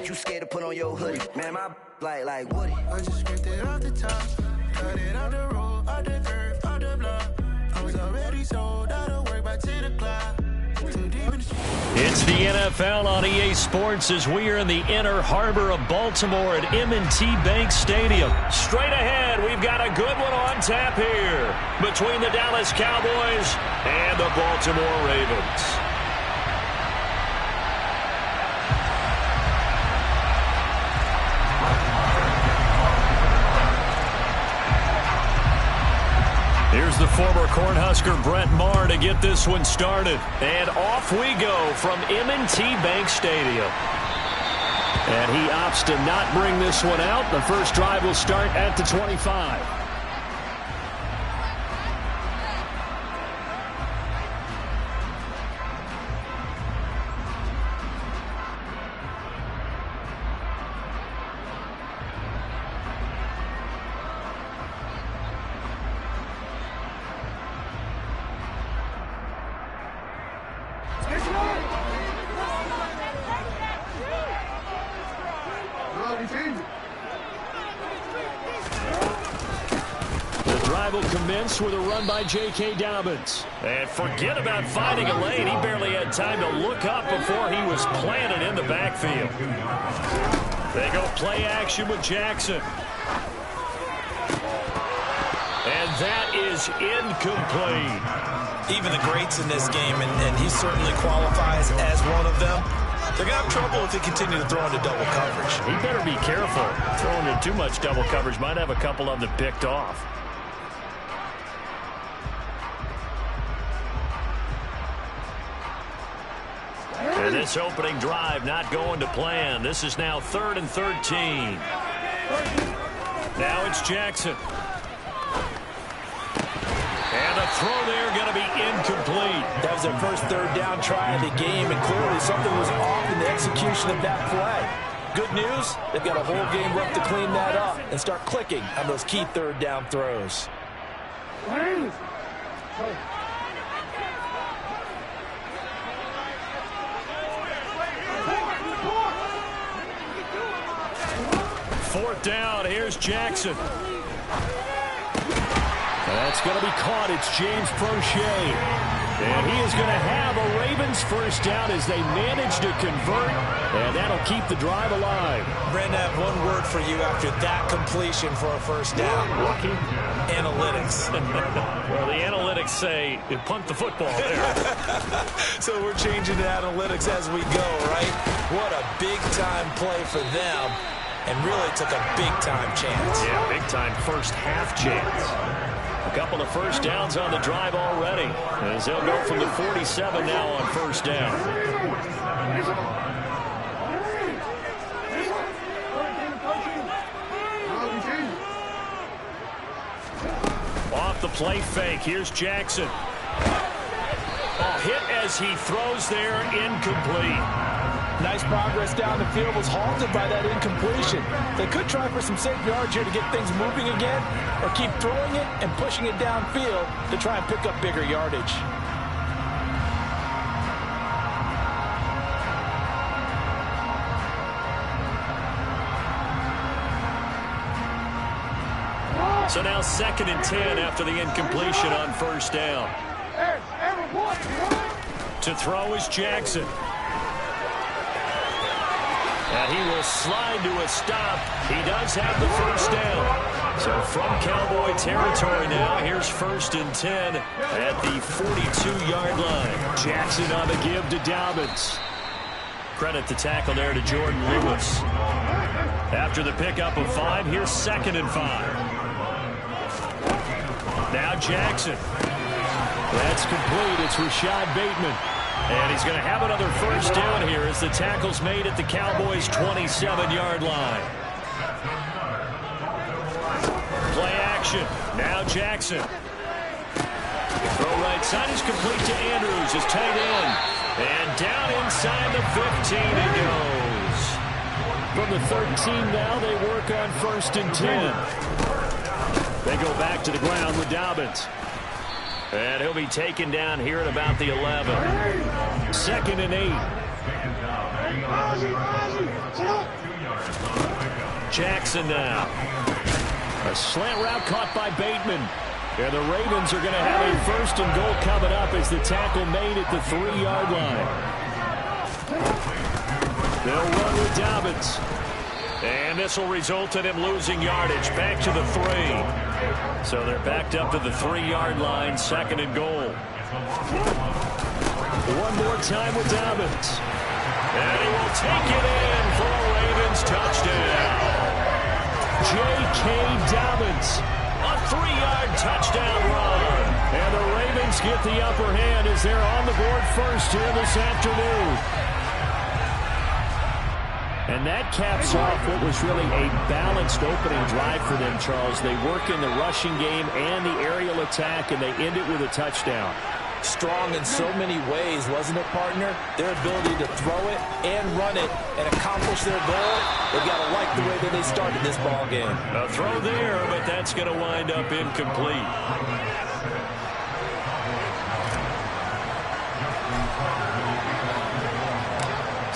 you scared to put on your hoodie. Man, my like Woody. I just scraped it off the top, cut it off the road, off the curve, off the block. I was already sold out of work by 10 o'clock. It's the NFL on EA Sports as we are in the inner harbor of Baltimore at M&T Bank Stadium. Straight ahead, we've got a good one on tap here between the Dallas Cowboys and the Baltimore Ravens. Here's the former Cornhusker Brett Maher to get this one started. And off we go from M&T Bank Stadium. And he opts to not bring this one out. The first drive will start at the 25. With a run by J.K. Dobbins. And forget about finding a lane. He barely had time to look up before he was planted in the backfield. They go play action with Jackson. And that is incomplete. Even the greats in this game, and he certainly qualifies as one of them, they're going to have trouble if they continue to throw into double coverage. He better be careful. Throwing into too much double coverage might have a couple of them picked off. And this opening drive not going to plan. This is now 3rd and 13. Now it's Jackson. And a throw there going to be incomplete. That was their first third down try of the game, and clearly something was off in the execution of that play. Good news, they've got a whole game left to clean that up and start clicking on those key third down throws. Fourth down, here's Jackson. That's going to be caught. It's James Prochet. And he is going to have a Ravens first down as they manage to convert. And that'll keep the drive alive. Brandon, I have one word for you after that completion for a first down. Lucky? Analytics. Well, the analytics say you punt the football there. So we're changing to analytics as we go, right? What a big-time play for them. And really took a big-time chance. Yeah, big-time first-half chance. A couple of first downs on the drive already. As they'll go from the 47 now on first down. Off the play fake. Here's Jackson. Oh, hit as he throws there. Incomplete. Nice progress down the field, was halted by that incompletion. They could try for some safe yards here to get things moving again, or keep throwing it and pushing it downfield to try and pick up bigger yardage. So now 2nd and 10 after the incompletion on first down. To throw is Jackson. And he will slide to a stop. He does have the first down. So from Cowboy territory now, here's 1st and 10 at the 42-yard line. Jackson on the give to Dobbins. Credit the tackle there to Jordan Lewis. After the pickup of 5, here's 2nd and 5. Now Jackson. That's complete. It's Rashad Bateman. And he's going to have another first down here as the tackle's made at the Cowboys' 27-yard line. Play action. Now Jackson. Throw right side is complete to Andrews, his tight end. And down inside the 15 he goes. From the 13 now, they work on 1st and 10. They go back to the ground with Dobbins. And he'll be taken down here at about the 11. 2nd and 8. Jackson now. A slant route caught by Bateman. And the Ravens are going to have a 1st and goal coming up as the tackle made at the 3-yard line. They'll run with Dobbins. And this will result in him losing yardage. Back to the 3. So they're backed up to the 3-yard line, 2nd and goal. One more time with Dobbins. And he will take it in for a Ravens touchdown. J.K. Dobbins. A 3-yard touchdown run. And the Ravens get the upper hand as they're on the board first here this afternoon. And that caps off what was really a balanced opening drive for them, Charles. They work in the rushing game and the aerial attack, and they end it with a touchdown. Strong in so many ways, wasn't it, partner? Their ability to throw it and run it and accomplish their goal, they've got to like the way that they started this ball game. A throw there, but that's going to wind up incomplete.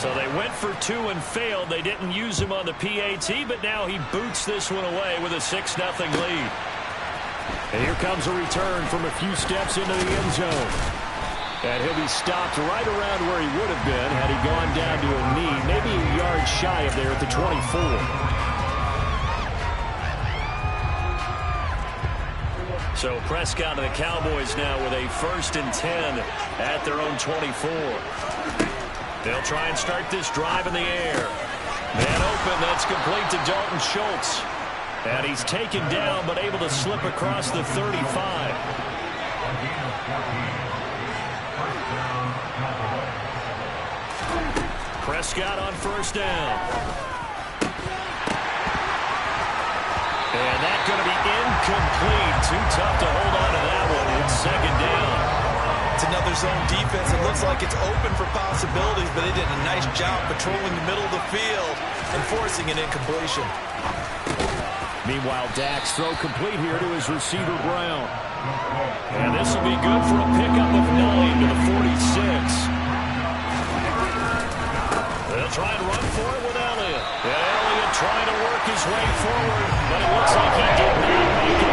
So they went for 2 and failed. They didn't use him on the PAT, but now he boots this one away with a 6-0 lead. And here comes a return from a few steps into the end zone. And he'll be stopped right around where he would have been had he gone down to a knee, maybe a yard shy of there at the 24. So Prescott and the Cowboys now with a 1st and 10 at their own 24. They'll try and start this drive in the air. Man open, that's complete to Dalton Schultz. And he's taken down, but able to slip across the 35. Prescott on 1st down. And that's going to be incomplete. Too tough to hold on to that one. It's 2nd down. It's another zone defense. It looks like it's open for possibilities, but they did a nice job patrolling the middle of the field and forcing an incompletion. Meanwhile, Dak's throw complete here to his receiver, Brown. And this will be good for a pickup of 9 to the 46. They'll try and run for it with Elliott. And Elliott trying to work his way forward, but it looks like he did not make it.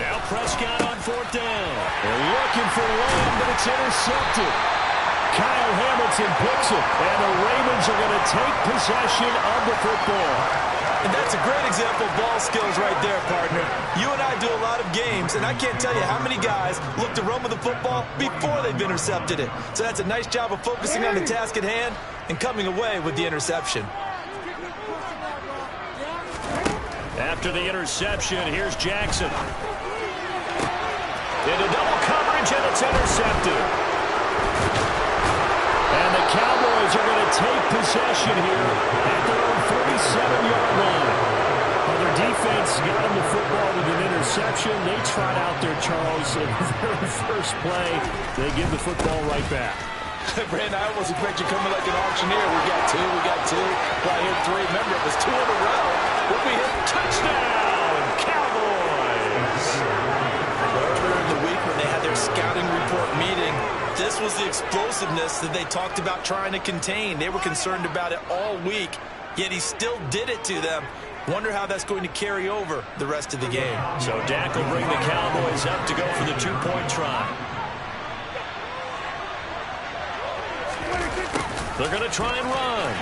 Now Prescott on 4th down. They're looking for one, but it's intercepted. Kyle Hamilton picks it, and the Ravens are going to take possession of the football. And that's a great example of ball skills right there, partner. You and I do a lot of games, and I can't tell you how many guys look to run with the football before they've intercepted it. So that's a nice job of focusing on the task at hand and coming away with the interception. After the interception, here's Jackson. Into double coverage, and it's intercepted. And the Cowboys are going to take possession here at their own 37-yard line. Well, their defense got them the football with an interception. They trot out there, Charles, in the very first play. They give the football right back. Brandon, I almost expect you coming like an auctioneer. We got 2, right here 3. Remember, it was 2 in a row. What we hit? Touchdown, Cowboys! Earlier in the week when they had their scouting report meeting, this was the explosiveness that they talked about trying to contain. They were concerned about it all week, yet he still did it to them. Wonder how that's going to carry over the rest of the game. So Dak will bring the Cowboys up to go for the 2-point try. They're going to try and run.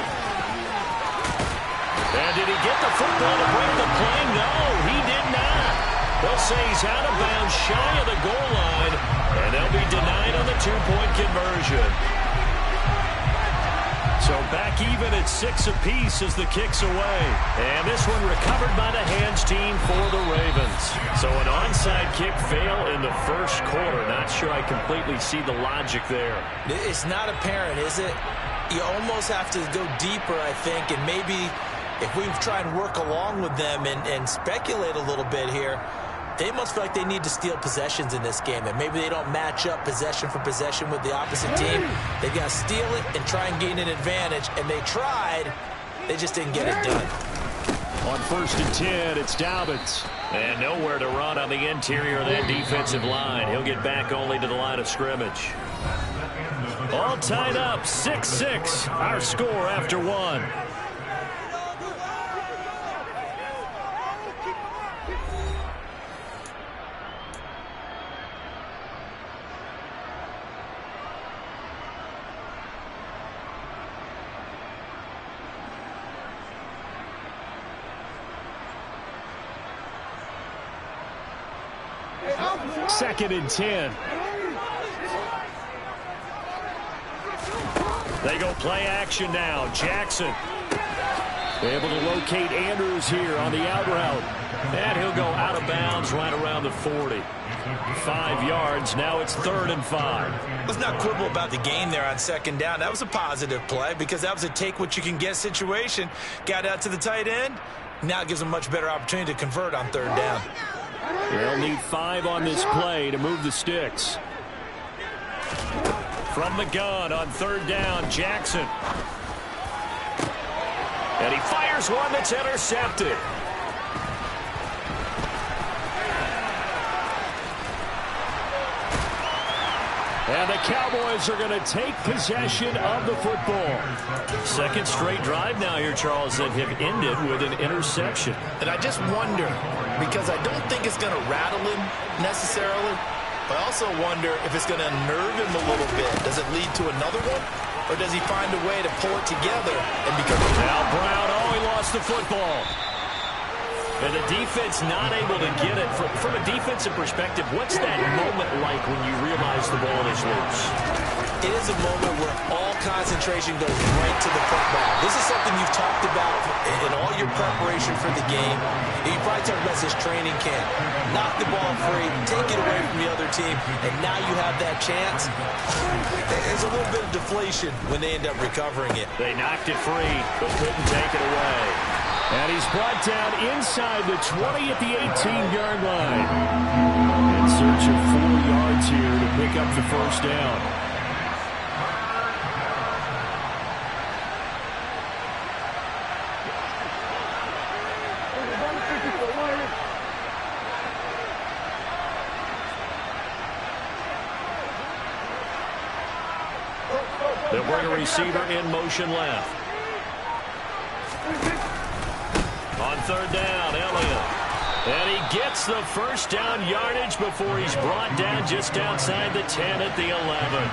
And did he get the football to break the play? No, he did not. They'll say he's out of bounds, shy of the goal line, and they'll be denied on the 2-point conversion. So back even at 6 apiece as the kick's away. And this one recovered by the hands team for the Ravens. So an onside kick fail in the first quarter. Not sure I completely see the logic there. It's not apparent, is it? You almost have to go deeper, I think, and maybe if we try and work along with them and speculate a little bit here, They must feel like they need to steal possessions in this game, and maybe they don't match up possession for possession with the opposite team. They've got to steal it and try and gain an advantage, and they tried. They just didn't get it done. On 1st and 10, it's Dobbins. And nowhere to run on the interior of that defensive line. He'll get back only to the line of scrimmage. All tied up, 6-6. Our score after one. Second and 10. They go play action now. Jackson able to locate Andrews here on the out route. And he'll go out of bounds right around the 40. 5 yards. Now it's 3rd and 5. Let's not quibble about the gain there on 2nd down. That was a positive play because that was a take-what-you-can-get situation. Got out to the tight end. Now it gives them a much better opportunity to convert on 3rd down. They'll need 5 on this play to move the sticks. From the gun on 3rd down, Jackson. And he fires one that's intercepted. And the Cowboys are going to take possession of the football. 2nd straight drive now here, Charles, that have ended with an interception. And I just wonder, because I don't think it's going to rattle him necessarily, but I also wonder if it's going to unnerve him a little bit. Does it lead to another one? Or does he find a way to pull it together and become... Now Brown, he lost the football. And the defense not able to get it. From a defensive perspective, what's that moment like when you realize the ball is loose? It is a moment where all concentration goes right to the football. This is something you've talked about in all your preparation for the game. You probably talked about this training camp. Knock the ball free, take it away from the other team, and now you have that chance. There's a little bit of deflation when they end up recovering it. They knocked it free, but couldn't take it away. And he's brought down inside the 20 at the 18-yard line. In search of 4 yards here to pick up the 1st down. They'll bring a receiver in motion left. On 3rd down, Elliott. And he gets the 1st down yardage before he's brought down just outside the 10 at the 11.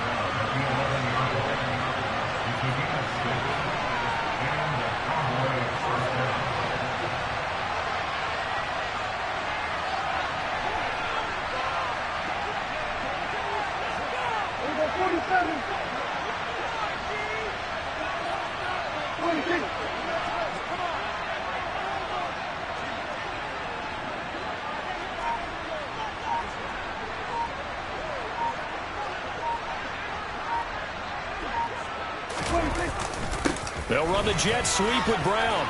They'll run the jet sweep with Brown.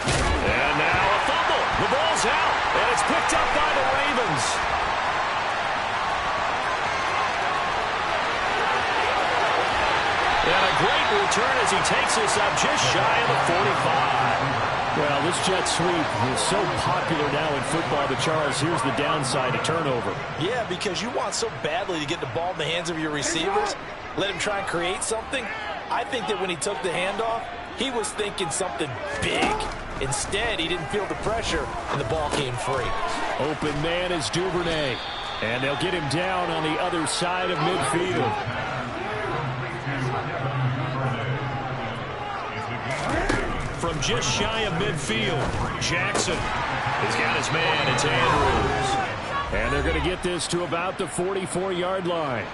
And now a fumble. The ball's out, and it's picked up by the Ravens. And a great return as he takes this up just shy of the 45. Well, this jet sweep is so popular now in football, but Charles, here's the downside, a turnover. Yeah, because you want so badly to get the ball in the hands of your receivers, let him try and create something. I think that when he took the handoff, he was thinking something big. Instead, he didn't feel the pressure, and the ball came free. Open man is Duvernay, and they'll get him down on the other side of midfield. From just shy of midfield, Jackson has got his man. It's Andrews. And they're going to get this to about the 44-yard line.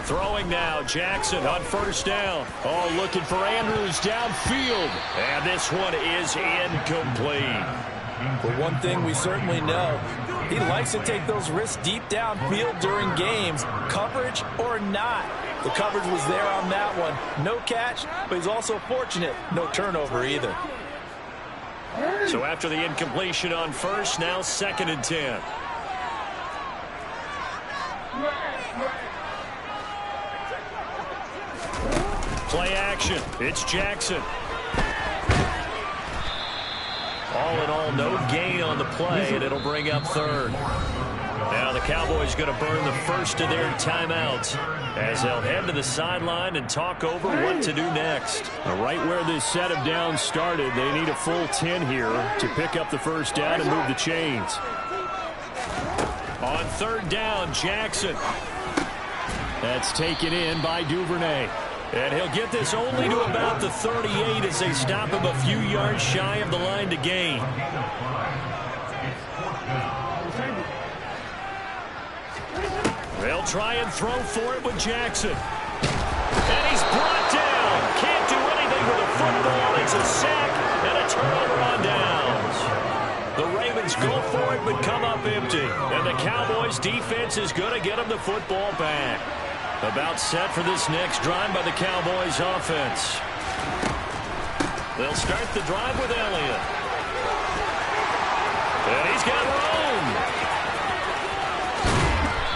Throwing now, Jackson on first down. Oh, looking for Andrews downfield. And this one is incomplete. But one thing we certainly know, he likes to take those risks deep downfield during games, coverage or not. The coverage was there on that one. No catch, but he's also fortunate. No turnover either. So after the incompletion on first, now 2nd and 10. Play action. It's Jackson. All in all, no gain on the play, and it'll bring up 3rd. Now the Cowboys going to burn the first of their timeouts as they'll head to the sideline and talk over what to do next. Right where this set of downs started, they need a full 10 here to pick up the first down and move the chains. On 3rd down, Jackson. That's taken in by Duvernay. And he'll get this only to about the 38 as they stop him a few yards shy of the line to gain. They'll try and throw for it with Jackson. And he's brought down. Can't do anything with a football. It's a sack and a turnover on downs. The Ravens go for it but come up empty. And the Cowboys defense is going to get them the football back. About set for this next drive by the Cowboys offense. They'll start the drive with Elliott. And he's got room.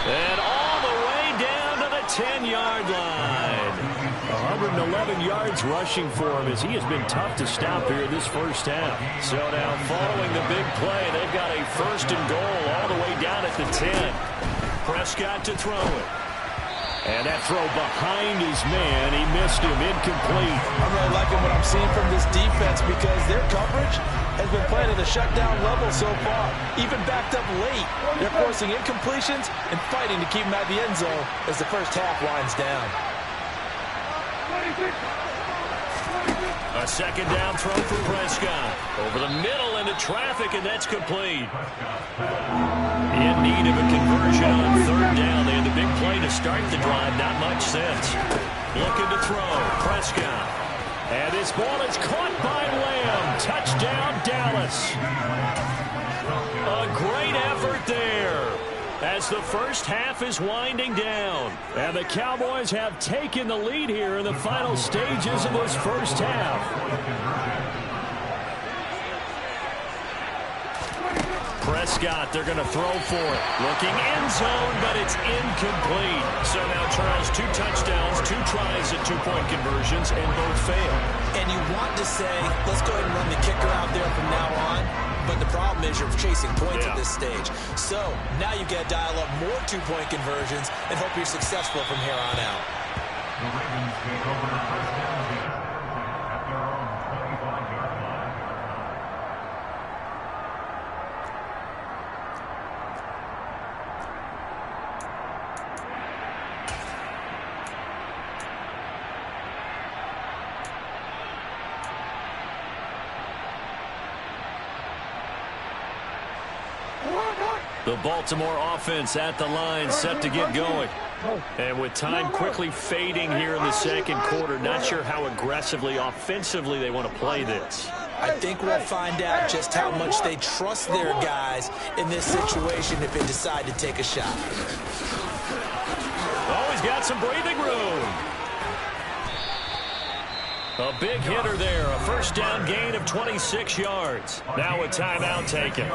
And all the way down to the 10-yard line. 111 yards rushing for him as he has been tough to stop here this first half. So now following the big play, they've got a 1st and goal all the way down at the 10. Prescott to throw it. And that throw behind his man, he missed him, incomplete. I'm really liking what I'm seeing from this defense because their coverage has been playing at a shutdown level so far. Even backed up late, they're forcing incompletions and fighting to keep them out of the end zone as the first half winds down. A 2nd down throw for Prescott. Over the middle into traffic, and that's complete. In need of a conversion on 3rd down. They had the big play to start the drive. Not much sense. Looking to throw. Prescott. And this ball is caught by Lamb. Touchdown, Dallas. A great effort there as the first half is winding down. And the Cowboys have taken the lead here in the final stages of this first half. Prescott, they're going to throw for it. Looking end zone, but it's incomplete. So now Charles, 2 touchdowns, 2 tries at 2-point conversions, and both fail. And you want to say, let's go ahead and run the kicker out there from now on. But the problem is you're chasing points at this stage. So now you got to dial up more 2-point conversions and hope you're successful from here on out. The Ravens take over the first down here at their own 25-yard line. The Baltimore offense at the line, set to get going. And with time quickly fading here in the 2nd quarter, not sure how aggressively, offensively they want to play this. I think we'll find out just how much they trust their guys in this situation if they decide to take a shot. Oh, he's got some breathing room. A big hitter there, a 1st down gain of 26 yards. Now a timeout taken.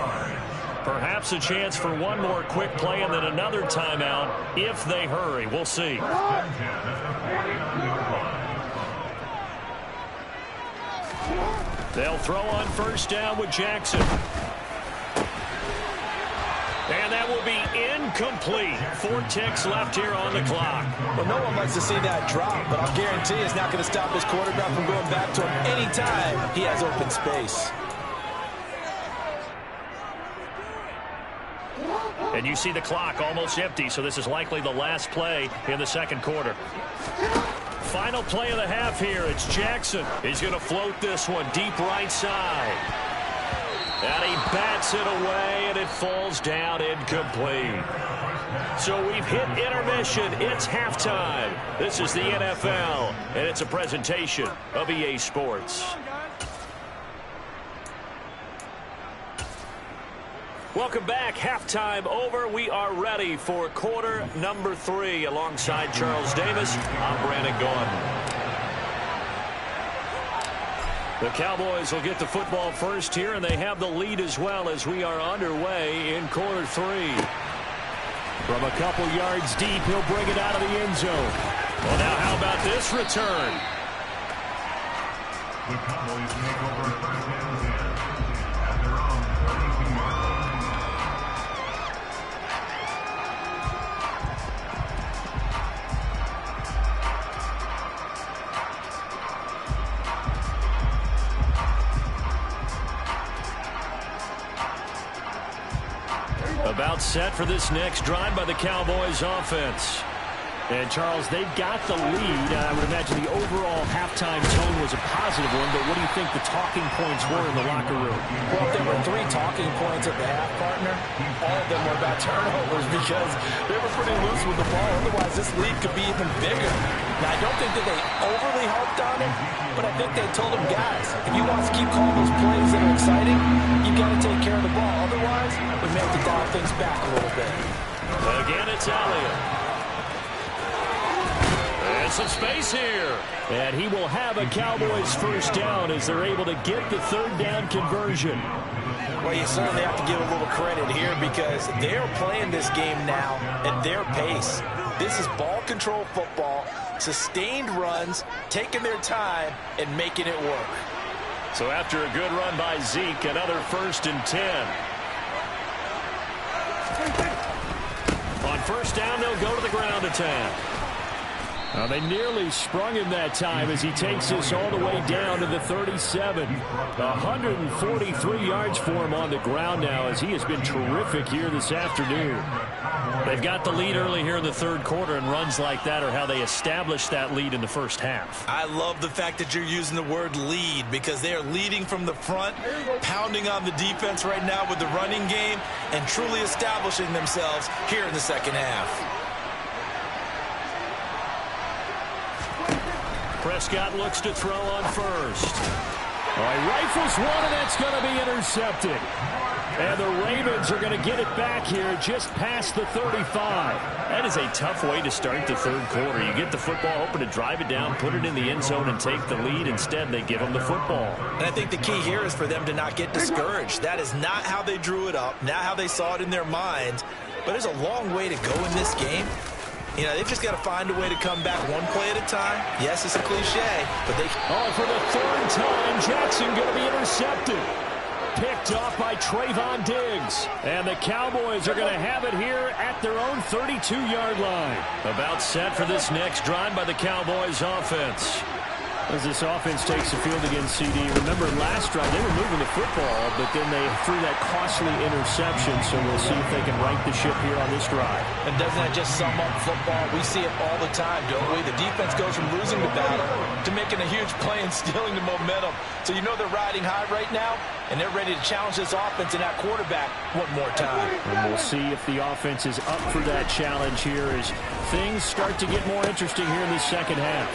Perhaps a chance for one more quick play and then another timeout if they hurry. We'll see. They'll throw on 1st down with Jackson. And that will be incomplete. 4 ticks left here on the clock. Well, no one likes to see that drop, but I'll guarantee it's not going to stop his quarterback from going back to him anytime he has open space. And you see the clock almost empty, so this is likely the last play in the 2nd quarter. Final play of the half here. It's Jackson. He's going to float this one deep right side. And he bats it away, and it falls down incomplete. So we've hit intermission. It's halftime. This is the NFL, and it's a presentation of EA Sports. Welcome back. Halftime over. We are ready for quarter number 3. Alongside Charles Davis, I'm Brandon Gaudin. The Cowboys will get the football first here, and they have the lead as well as we are underway in quarter 3. From a couple yards deep, he'll bring it out of the end zone. Well, now how about this return? The Cowboys make over first down at their own 32-yard line. About set for this next drive by the Cowboys offense. And, Charles, they've got the lead. I would imagine the overall halftime tone was a positive one, but what do you think the talking points were in the locker room? Well, there were 3 talking points at the half, partner. All of them were about turnovers because they were pretty loose with the ball. Otherwise, this lead could be even bigger. Now, I don't think that they overly harped on it, but I think they told them, guys, if you want to keep calling those plays that are exciting, you've got to take care of the ball. Otherwise, we may have to dial things back a little bit. Again, it's Elliott. And some space here. And he will have a Cowboys first down as they're able to get the third down conversion. Well, you certainly have to give a little credit here because they're playing this game now at their pace. This is ball control football, sustained runs, taking their time, and making it work. So after a good run by Zeke, another 1st and 10. On first down, they'll go to the ground attack. They nearly sprung him that time as he takes this all the way down to the 37. 143 yards for him on the ground now as he has been terrific here this afternoon. They've got the lead early here in the third quarter, and runs like that are how they established that lead in the first half. I love the fact that you're using the word lead because they are leading from the front, pounding on the defense right now with the running game, and truly establishing themselves here in the second half. Prescott looks to throw on first. All right, rifles one, and that's going to be intercepted. And the Ravens are going to get it back here just past the 35. That is a tough way to start the third quarter. You get the football, hoping to drive it down, put it in the end zone, and take the lead. Instead, they give them the football. And I think the key here is for them to not get discouraged. That is not how they drew it up, not how they saw it in their minds. But there's a long way to go in this game. You know, they've just got to find a way to come back one play at a time. Yes, it's a cliche, but they... Oh, for the 3rd time, Jackson going to be intercepted. Picked off by Trayvon Diggs. And the Cowboys are going to have it here at their own 32-yard line. About set for this next drive by the Cowboys offense. As this offense takes the field against CD. Remember, last drive, they were moving the football, but then they threw that costly interception, so we'll see if they can right the ship here on this drive. And doesn't that just sum up football? We see it all the time, don't we? The defense goes from losing the battle to making a huge play and stealing the momentum. So you know they're riding high right now, and they're ready to challenge this offense and that quarterback one more time. And we'll see if the offense is up for that challenge here as things start to get more interesting here in the second half.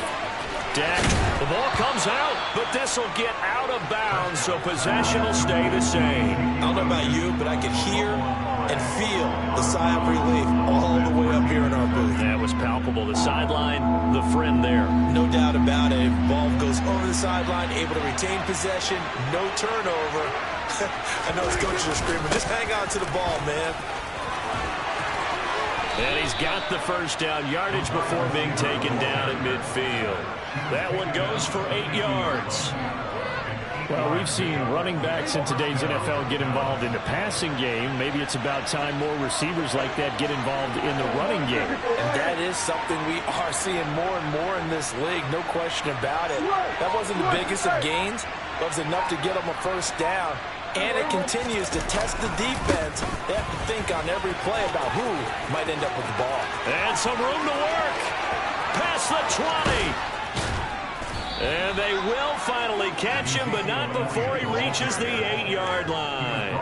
Dak, the ball comes out, but this will get out of bounds, so possession will stay the same. I don't know about you, but I could hear and feel the sigh of relief all the way up here in our booth. That was palpable. The sideline, the friend there. No doubt about it. Ball goes over the sideline, able to retain possession, no turnover. I know his coaches are screaming, just hang on to the ball, man. And he's got the first down, yardage before being taken down at midfield. That one goes for 8 yards. Well, we've seen running backs in today's NFL get involved in the passing game. Maybe it's about time more receivers like that get involved in the running game. And that is something we are seeing more and more in this league, no question about it. That wasn't the biggest of gains, but it was enough to get them a first down. And it continues to test the defense. They have to think on every play about who might end up with the ball. And some room to work. Past the 20. And they will finally catch him, but not before he reaches the 8-yard line.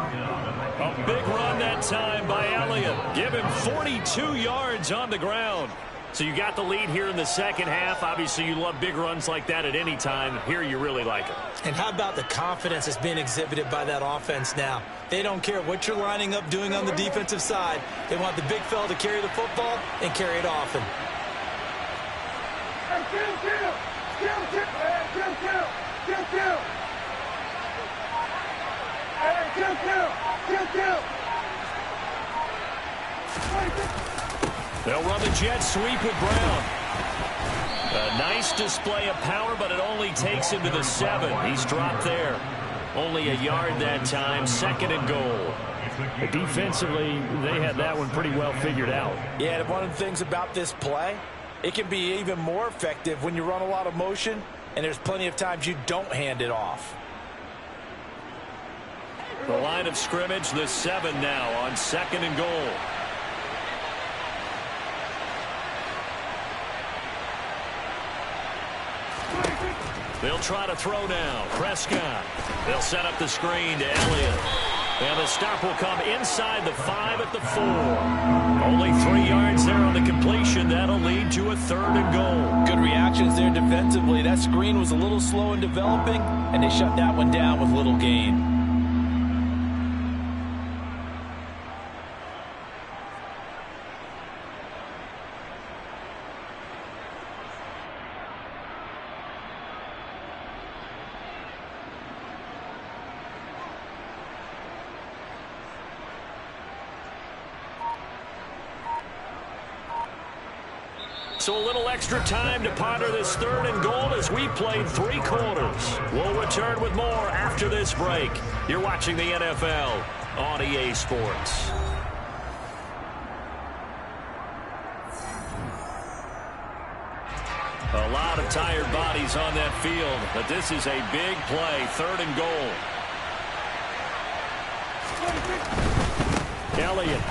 A big run that time by Elliott. Give him 42 yards on the ground. So you got the lead here in the second half. Obviously, you love big runs like that at any time. Here you really like it. And how about the confidence that's being exhibited by that offense now? They don't care what you're lining up doing on the defensive side. They want the big fella to carry the football and carry it often. They'll run the jet sweep with Brown. A nice display of power, but it only takes him to the 7. He's dropped there. Only a yard that time, 2nd and goal. Defensively, they had that one pretty well figured out. Yeah, and one of the things about this play, it can be even more effective when you run a lot of motion, and there's plenty of times you don't hand it off. The line of scrimmage, the 7 now on 2nd and goal. They'll try to throw now. Prescott. They'll set up the screen to Elliott. And the stop will come inside the 5 at the 4. Only 3 yards there on the completion. That'll lead to a 3rd and goal. Good reactions there defensively. That screen was a little slow in developing, and they shut that one down with little gain. So a little extra time to ponder this 3rd and goal as we played 3 quarters. We'll return with more after this break. You're watching the NFL on EA Sports. A lot of tired bodies on that field, but this is a big play, 3rd and goal. Elliott.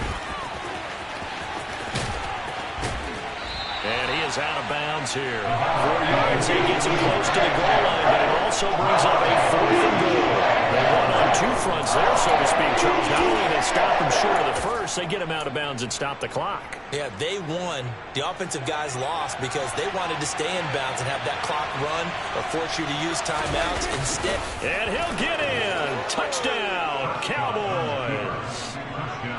And he is out of bounds here. 4 yards. He gets him close to the goal line, but it also brings up a 4th and goal. They won on 2 fronts there, so to speak, Charles. Not only do they stop him short of the first, they get him out of bounds and stop the clock. Yeah, they won. The offensive guys lost because they wanted to stay in bounds and have that clock run or force you to use timeouts instead. And he'll get in. Touchdown, Cowboys.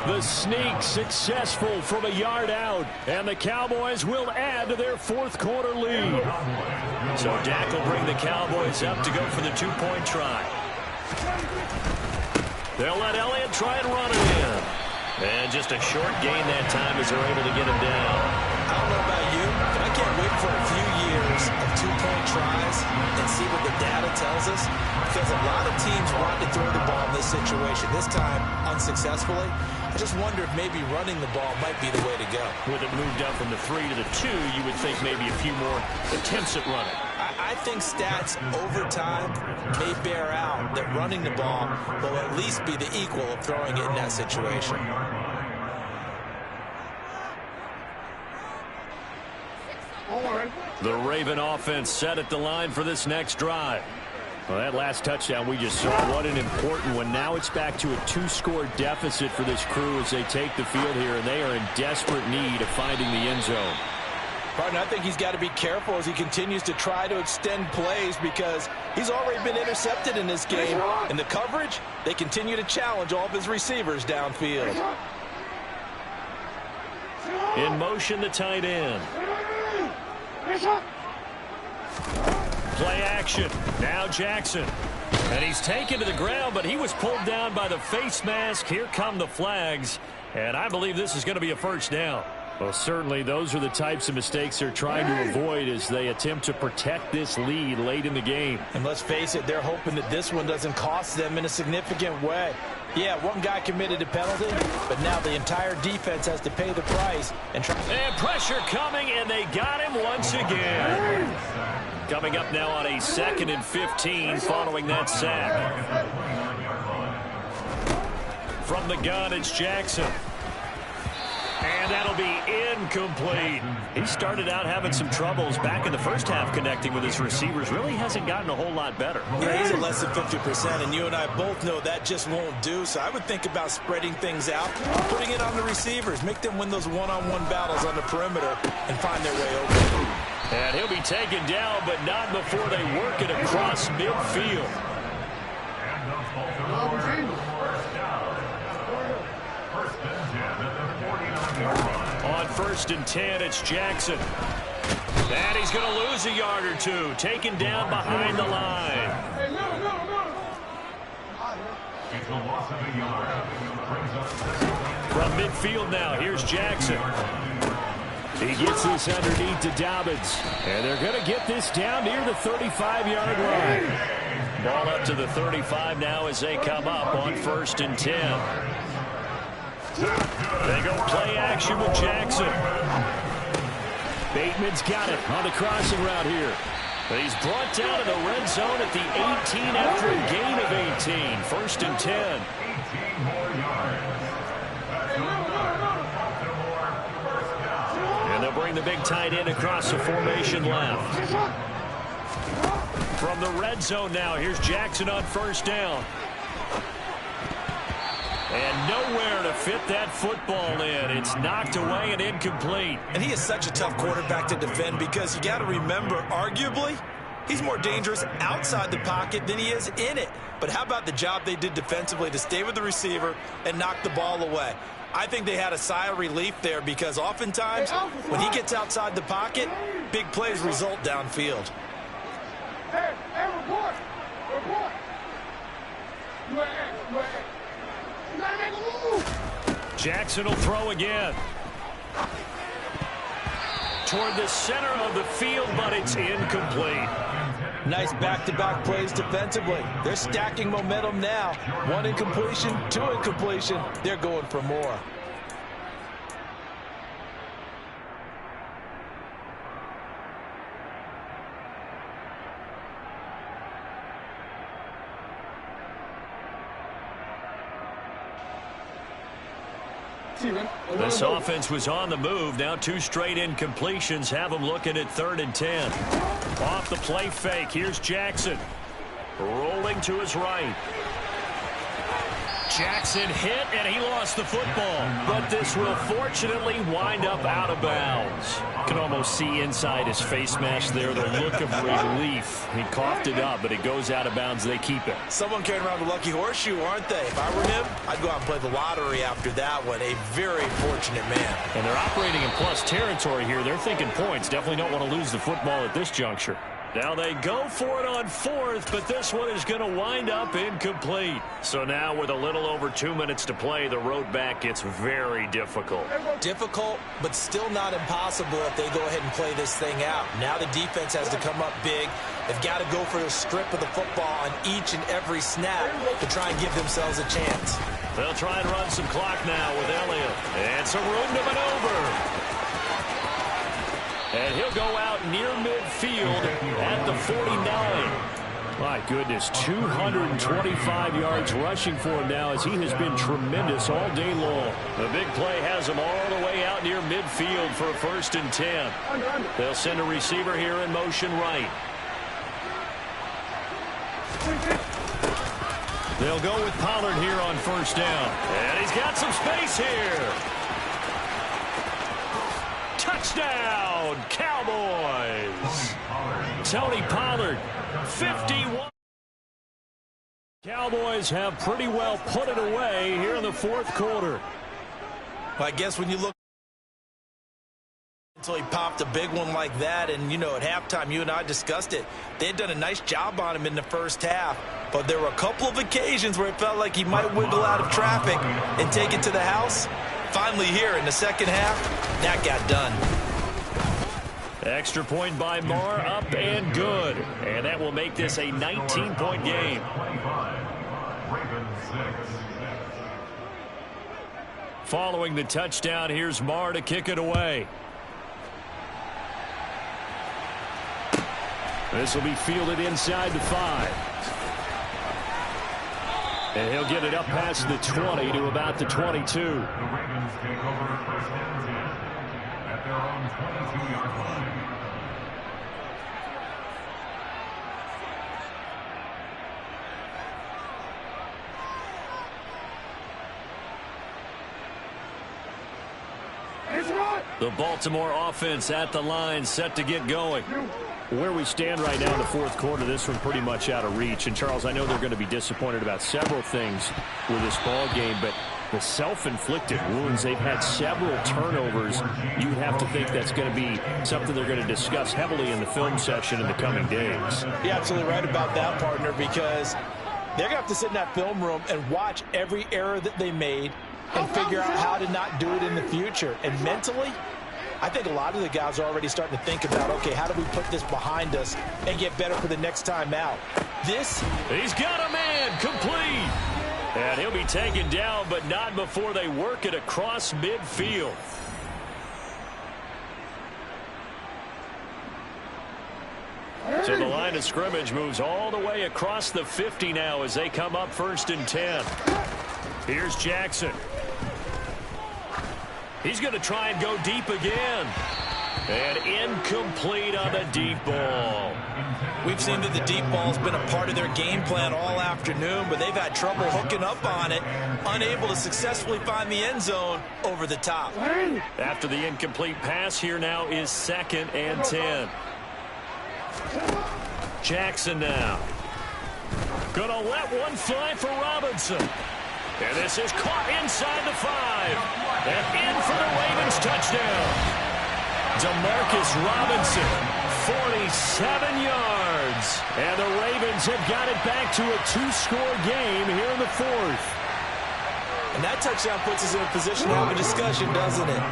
The sneak successful from a yard out, and the Cowboys will add to their 4th quarter lead. So Dak will bring the Cowboys up to go for the 2-point try. They'll let Elliott try and run it in. And just a short gain that time as they're able to get him down. I don't know about you, but I can't wait for a few years of 2-point tries and see what the data tells us. Because a lot of teams want to throw the ball in this situation. This time, unsuccessfully. I just wonder if maybe running the ball might be the way to go. With it moved up from the 3 to the 2, you would think maybe a few more attempts at running. I think stats over time may bear out that running the ball will at least be the equal of throwing it in that situation. The Raven offense set at the line for this next drive. Well, that last touchdown we just saw, what an important one. Now it's back to a 2-score deficit for this crew as they take the field here, and they are in desperate need of finding the end zone. Partner, I think he's got to be careful as he continues to try to extend plays because he's already been intercepted in this game. In the coverage, they continue to challenge all of his receivers downfield. In motion, the tight end. Play action. Now Jackson. And he's taken to the ground, but he was pulled down by the face mask. Here come the flags. And I believe this is going to be a first down. Well, certainly those are the types of mistakes they're trying to avoid as they attempt to protect this lead late in the game. And let's face it, they're hoping that this one doesn't cost them in a significant way. Yeah, one guy committed a penalty, but now the entire defense has to pay the price. And pressure coming, and they got him once again. Coming up now on a 2nd and 15 following that sack. From the gun, it's Jackson. And And that'll be incomplete. He started out having some troubles back in the first half connecting with his receivers. Really hasn't gotten a whole lot better. Yeah, he's at less than 50%, and you and I both know that just won't do. So I would think about spreading things out, putting it on the receivers, make them win those one-on-one battles on the perimeter and find their way open. And he'll be taken down, but not before they work it across midfield. On 1st and 10, it's Jackson. And he's going to lose a yard or two, taken down behind the line. From midfield now, here's Jackson. He gets this underneath to Dobbins. And they're going to get this down near the 35-yard line. Ball up to the 35 now as they come up on 1st and 10. They go play action with Jackson. Bateman's got it on the crossing route here. But he's brought down in the red zone at the 18 after a gain of 18. 1st and 10. And they'll bring the big tight end across the formation left. From the red zone now, here's Jackson on 1st down. And nowhere to fit that football in. It's knocked away and incomplete. And he is such a tough quarterback to defend because you got to remember, arguably, he's more dangerous outside the pocket than he is in it. But how about the job they did defensively to stay with the receiver and knock the ball away? I think they had a sigh of relief there because oftentimes when he gets outside the pocket, big plays result downfield. Hey, report! Jackson will throw again. Toward the center of the field, but it's incomplete. Nice back-to-back plays defensively. They're stacking momentum now. 1 incompletion, 2 incompletion. They're going for more. This offense was on the move. Now 2 straight incompletions have them looking at 3rd and 10. Off the play fake. Here's Jackson. Rolling to his right. Jackson hit, and he lost the football. But this will fortunately wind up out of bounds. You can almost see inside his face mask there the look of relief. He coughed it up, but it goes out of bounds. They keep it. Someone carrying around the lucky horseshoe, aren't they? If I were him, I'd go out and play the lottery after that one. A very fortunate man. And they're operating in plus territory here. They're thinking points. Definitely don't want to lose the football at this juncture. Now they go for it on 4th, but this one is going to wind up incomplete. So now with a little over 2 minutes to play, the road back gets very difficult. Difficult, but still not impossible if they go ahead and play this thing out. Now the defense has to come up big. They've got to go for the strip of the football on each and every snap to try and give themselves a chance. They'll try and run some clock now with Elliott. And some room to maneuver. And he'll go out near midfield at the 49. My goodness, 225 yards rushing for him now as he has been tremendous all day long. The big play has him all the way out near midfield for a 1st and 10. They'll send a receiver here in motion right. They'll go with Pollard here on 1st down. And he's got some space here. Touchdown, Cowboys. Tony Pollard, 51. Cowboys have pretty well put it away here in the 4th quarter. Well, I guess when you look until he popped a big one like that, and, you know, at halftime, you and I discussed it. They had done a nice job on him in the first half, but there were a couple of occasions where it felt like he might wiggle out of traffic and take it to the house. Finally here in the second half, that got done. Extra point by Marr, up and good. And that will make this a 19-point game. Following the touchdown, here's Marr to kick it away. This will be fielded inside the 5. And he'll get it up past the 20 to about the 22. The Ravens take over first and 10 at their own 22-yard line. The Baltimore offense at the line, set to get going. Where we stand right now in the fourth quarter, this one pretty much out of reach. And, Charles, I know they're going to be disappointed about several things with this ball game, but the self-inflicted wounds, they've had several turnovers. You would have to think that's going to be something they're going to discuss heavily in the film session in the coming days. You're absolutely right about that, partner, because they're going to have to sit in that film room and watch every error that they made and figure out how to not do it in the future. And mentally, I think a lot of the guys are already starting to think about, okay, how do we put this behind us and get better for the next time out? He's got a man complete. And he'll be taken down, but not before they work it across midfield. So the line of scrimmage moves all the way across the 50 now as they come up 1st and 10. Here's Jackson. He's going to try and go deep again. And incomplete on the deep ball. We've seen that the deep ball's been a part of their game plan all afternoon, but they've had trouble hooking up on it, unable to successfully find the end zone over the top. After the incomplete pass, here now is 2nd and 10. Jackson now. Gonna let one fly for Robinson. And this is caught inside the 5. And in for the Ravens touchdown. Demarcus Robinson, 47 yards. And the Ravens have got it back to a 2-score game here in the 4th. And that touchdown puts us in a position to have a discussion, doesn't it?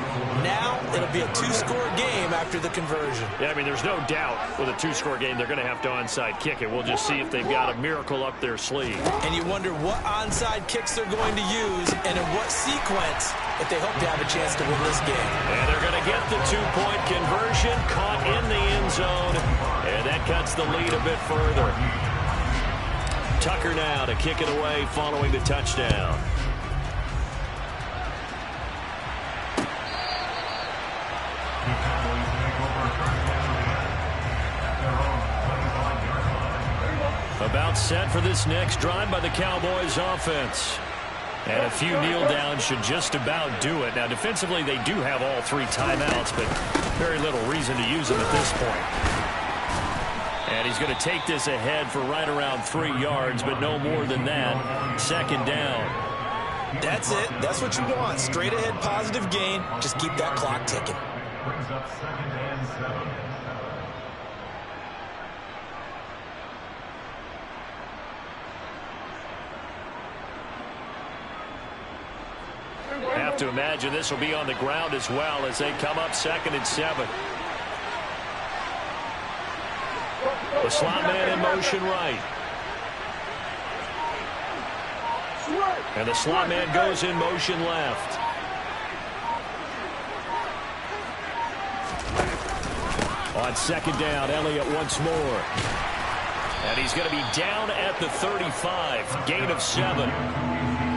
Now it'll be a 2-score game after the conversion. Yeah, I mean, there's no doubt with a 2-score game they're going to have to onside kick it. We'll just see if they've got a miracle up their sleeve. And you wonder what onside kicks they're going to use and in what sequence if they hope to have a chance to win this game. And they're going to get the 2-point conversion, caught in the end zone, and that cuts the lead a bit further. Tucker now to kick it away following the touchdown. About set for this next drive by the Cowboys offense. And a few kneel downs should just about do it. Now, defensively, they do have all 3 timeouts, but very little reason to use them at this point. And he's going to take this ahead for right around 3 yards, but no more than that. 2nd down. That's it. That's what you want. Straight ahead positive gain. Just keep that clock ticking. Brings up 2nd and 7. Have to imagine this will be on the ground as well as they come up 2nd and 7. The slot man in motion right. And the slot man goes in motion left. On 2nd down, Elliott once more. And he's going to be down at the 35. Gain of 7.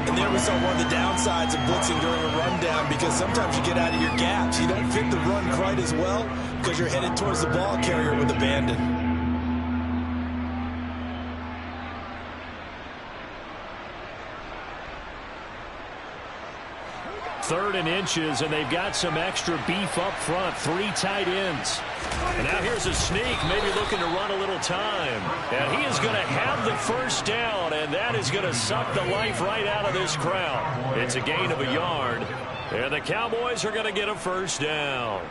And there we saw one of the downsides of blitzing during a rundown, because sometimes you get out of your gaps. You don't fit the run quite as well because you're headed towards the ball carrier with abandon. 3rd and inches, and they've got some extra beef up front. 3 tight ends. And now here's a sneak, maybe looking to run a little time. And he is going to have the 1st down, and that is going to suck the life right out of this crowd. It's a gain of a yard, and the Cowboys are going to get a 1st down.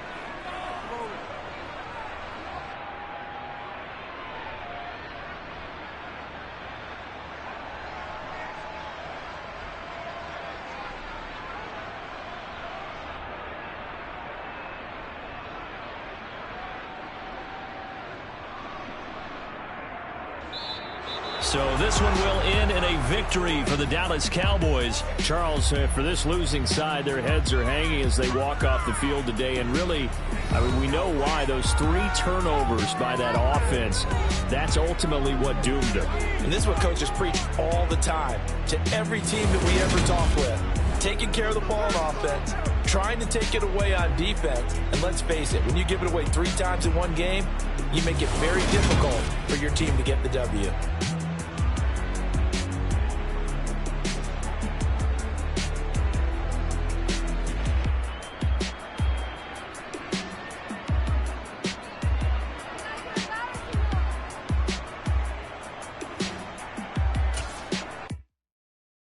So this one will end in a victory for the Dallas Cowboys. Charles, for this losing side, their heads are hanging as they walk off the field today. And really, I mean, we know why. Those 3 turnovers by that offense, that's ultimately what doomed them. And this is what coaches preach all the time to every team that we ever talk with. Taking care of the ball on offense, trying to take it away on defense. And let's face it, when you give it away 3 times in one game, you make it very difficult for your team to get the W.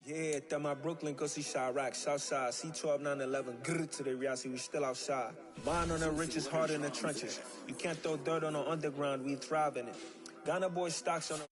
Yeah, that my Brooklyn, go see Chirac, Southside, C12, 911, grrr to the reality, we still outside. Buying on the riches, hard in the trenches. You can't throw dirt on the underground, we thrive in it. Ghana boy stocks on the...